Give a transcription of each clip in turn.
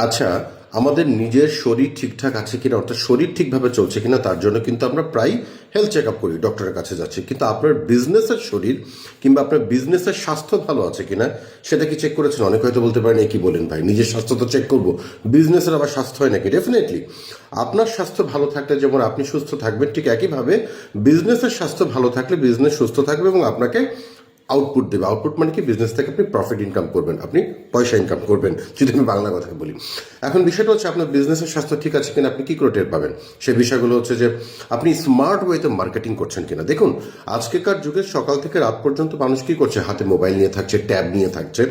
আচ্ছা, আমাদের নিজের শরীর ঠিকঠাক আছে কিনা, অর্থাৎ শরীর ঠিকভাবে চলছে কিনা, তার জন্য কিন্তু আমরা প্রায় হেলথ চেক আপ করি, ডক্টরের কাছে যাচ্ছি। কিন্তু আপনার বিজনেসের শরীর কিংবা আপনার বিজনেসের স্বাস্থ্য ভালো আছে কিনা সেটা কি চেক করেছেন? অনেকে হয়তো বলতে পারেন, কি বলেন ভাই, নিজের স্বাস্থ্য তো চেক করবো, বিজনেসের আবার স্বাস্থ্য হয় নাকি? ডেফিনেটলি আপনার স্বাস্থ্য ভালো থাকলে যেমন আপনি সুস্থ থাকবেন, ঠিক একইভাবে বিজনেসের স্বাস্থ্য ভালো থাকলে বিজনেস সুস্থ থাকবে এবং আপনাকে আউটপুট দেবে। আউটপুট মানে কি? বিজনেস থেকে আপনি প্রফিট ইনকাম করবেন, আপনি পয়সা ইনকাম করবেন, যদি আমি বাংলা কথা বলি। এখন বিষয়টা হচ্ছে আপনার বিজনেসের স্বাস্থ্য ঠিক আছে কিনা আপনি কি করে টের পাবেন? সেই বিষয়গুলো হচ্ছে যে আপনি স্মার্ট ওয়েতে মার্কেটিং করছেন কিনা। দেখুন, আজকেকার যুগে সকাল থেকে রাত পর্যন্ত মানুষ কি করছে? হাতে মোবাইল নিয়ে থাকছে, ট্যাব নিয়ে থাকছে।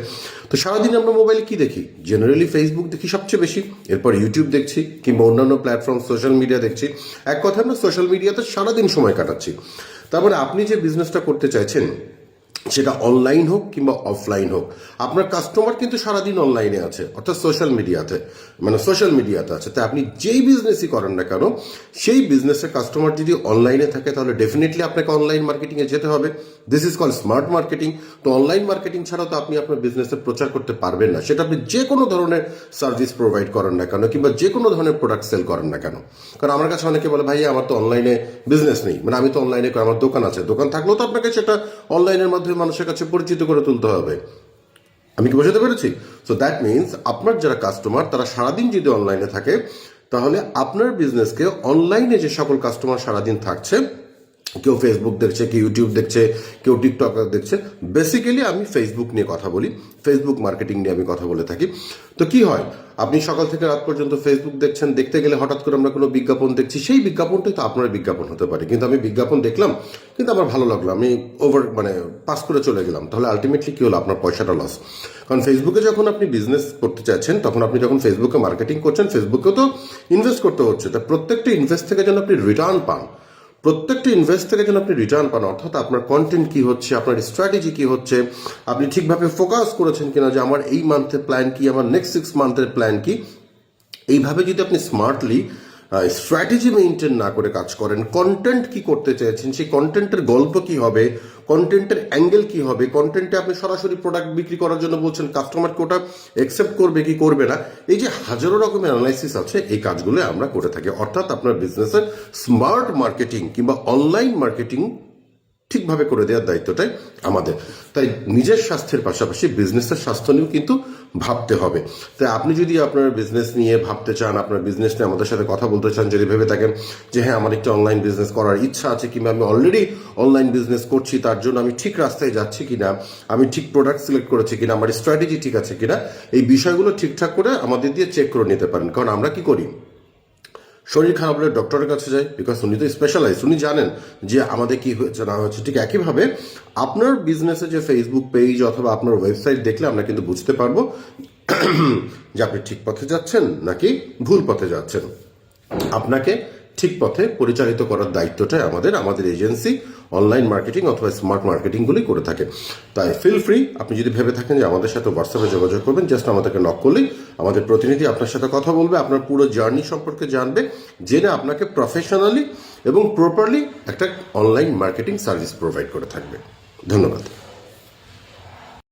তো সারাদিন আমরা মোবাইলে কি দেখি? জেনারেলি ফেসবুক দেখি সবচেয়ে বেশি, এরপর ইউটিউব দেখছি কিংবা অন্যান্য প্ল্যাটফর্ম সোশ্যাল মিডিয়া দেখছি। এক কথা, আমরা সোশ্যাল মিডিয়াতে সারাদিন সময় কাটাচ্ছি। তারপরে আপনি যে বিজনেসটা করতে চাইছেন সেটা অনলাইন হোক কিংবা অফলাইন হোক, আপনার কাস্টমার কিন্তু সারাদিন অনলাইনে আছে, অর্থাৎ সোশ্যাল মিডিয়াতে আছে। তাই আপনি যেই বিজনেসই করেন না কেন, সেই বিজনেসের কাস্টমার যদি অনলাইনে থাকে তাহলে ডেফিনেটলি আপনাকে অনলাইন মার্কেটিংয়ে যেতে হবে। This is call smart marketing. তো অনলাইন মার্কেটিং ছাড়া তো আপনি আপনার বিজনেসের প্রচার করতে পারবেন না, সেটা আপনি যে কোনো ধরনের সার্ভিস প্রোভাইড করেন না কেন কিংবা যে কোনো ধরনের প্রোডাক্ট সেল করেন না কেন। কারণ আমার কাছে অনেকে বলে, ভাই আমার তো অনলাইনে বিজনেস নেই, মানে আমি তো অনলাইনে, আমার দোকান আছে, দোকান থাকলেও তো আপনাকে সেটা অনলাইনের মাধ্যমে মানুষের কাছে পরিচিত করে তুলতে হবে। আমি কি বোঝাতে পেরেছি? সো দ্যাট মিনস আপনার যারা কাস্টমার তারা সারাদিন যদি অনলাইনে থাকে, তাহলে আপনার বিজনেসকে অনলাইনে যে সকল কাস্টমার সারাদিন থাকছে, কেউ ফেসবুক দেখছে, কেউ ইউটিউব দেখছে, কেউ টিকটক দেখছে, বেসিক্যালি আমি ফেসবুক নিয়ে কথা বলি, ফেসবুক মার্কেটিং নিয়ে আমি কথা বলে থাকি। তো কি হয়, আপনি সকাল থেকে রাত পর্যন্ত ফেসবুক দেখছেন, দেখতে গেলে হঠাৎ করে আমরা কোনো বিজ্ঞাপন দেখছি, সেই বিজ্ঞাপনটাই তো আপনার বিজ্ঞাপন হতে পারে। কিন্তু আমি বিজ্ঞাপন দেখলাম, কিন্তু আমার ভালো লাগলো, আমি পাস করে চলে গেলাম, তাহলে আলটিমেটলি কি হলো? আপনার পয়সাটা লস। কারণ ফেসবুকে যখন আপনি বিজনেস করতে চাইছেন, তখন আপনি যখন ফেসবুকে মার্কেটিং করছেন, ফেসবুকেও তো ইনভেস্ট করতে হচ্ছে। তা প্রত্যেকটা ইনভেস্ট থেকে যেন আপনি রিটার্ন পান, অর্থাৎ আপনার কন্টেন্ট কি হচ্ছে, আপনার স্ট্র্যাটেজি কি হচ্ছে, আপনি ঠিকভাবে ফোকাস করেছেন কিনা, যে আমার এই মান্থের প্ল্যান কি, আমার নেক্সট 6 মান্থের প্ল্যান কি। এইভাবে যদি আপনি স্মার্টলি স্ট্র্যাটেজি মেনটেন না করে কাজ করেন, কন্টেন্ট কি করতে চাইছেন, সেই কন্টেন্টের গল্প কি হবে, কন্টেন্টের অ্যাঙ্গেল কি হবে, কন্টেন্টে আপনি সরাসরি প্রোডাক্ট বিক্রি করার জন্য বলছেন, কাস্টমারকে ওটা অ্যাকসেপ্ট করবে কি করবে না, এই যে হাজারো রকমের অ্যানালাইসিস আছে, এই কাজগুলো আমরা করে থাকি। অর্থাৎ আপনার বিজনেসের স্মার্ট মার্কেটিং কিংবা অনলাইন মার্কেটিং ঠিকভাবে করে দেওয়ার দায়িত্বটাই আমাদের। তাই নিজের স্বাস্থ্যের পাশাপাশি বিজনেসের স্বাস্থ্য নিয়েও কিন্তু ভাবতে হবে। তাই আপনি যদি আপনার বিজনেস নিয়ে ভাবতে চান, আপনার বিজনেস নিয়ে আমাদের সাথে কথা বলতে চান, যদি ভেবে থাকেন যে হ্যাঁ আমার একটা অনলাইন বিজনেস করার ইচ্ছা আছে, কিংবা আমি অলরেডি অনলাইন বিজনেস করছি, তার জন্য আমি ঠিক রাস্তায় যাচ্ছি কিনা, আমি ঠিক প্রোডাক্ট সিলেক্ট করেছি কিনা, আমার স্ট্র্যাটেজি ঠিক আছে কিনা, এই বিষয়গুলো ঠিকঠাক করে আমাদের দিয়ে চেক করে নিতে পারেন। কারণ আমরা কি করি, শরীর খারাপ হলে ডক্টরের কাছে যাই, বিকজ উনি তো স্পেশালাইজ, উনি জানেন যে আমাদের কি হয়েছে না হয়েছে। ঠিক একইভাবে আপনার বিজনেসে যে ফেসবুক পেজ অথবা আপনার ওয়েবসাইট দেখলে আমরা কিন্তু বুঝতে পারবো যে আপনি ঠিক পথে যাচ্ছেন নাকি ভুল পথে যাচ্ছেন। আপনাকে ঠিক পথে পরিচালিত করার দায়িত্বটাই আমাদের এজেন্সি অনলাইন মার্কেটিং অথবা স্মার্ট মার্কেটিংগুলি করে থাকে। তাই ফিল ফ্রি, আপনি যদি ভেবে থাকেন যে আমাদের সাথে হোয়াটসঅ্যাপে যোগাযোগ করবেন, জাস্ট আমাদেরকে নক করলেই আমাদের প্রতিনিধি আপনার সাথে কথা বলবে, আপনার পুরো জার্নি সম্পর্কে জানবে, জেনে আপনাকে প্রফেশনালি এবং প্রপারলি একটা অনলাইন মার্কেটিং সার্ভিস প্রোভাইড করে থাকবে। ধন্যবাদ।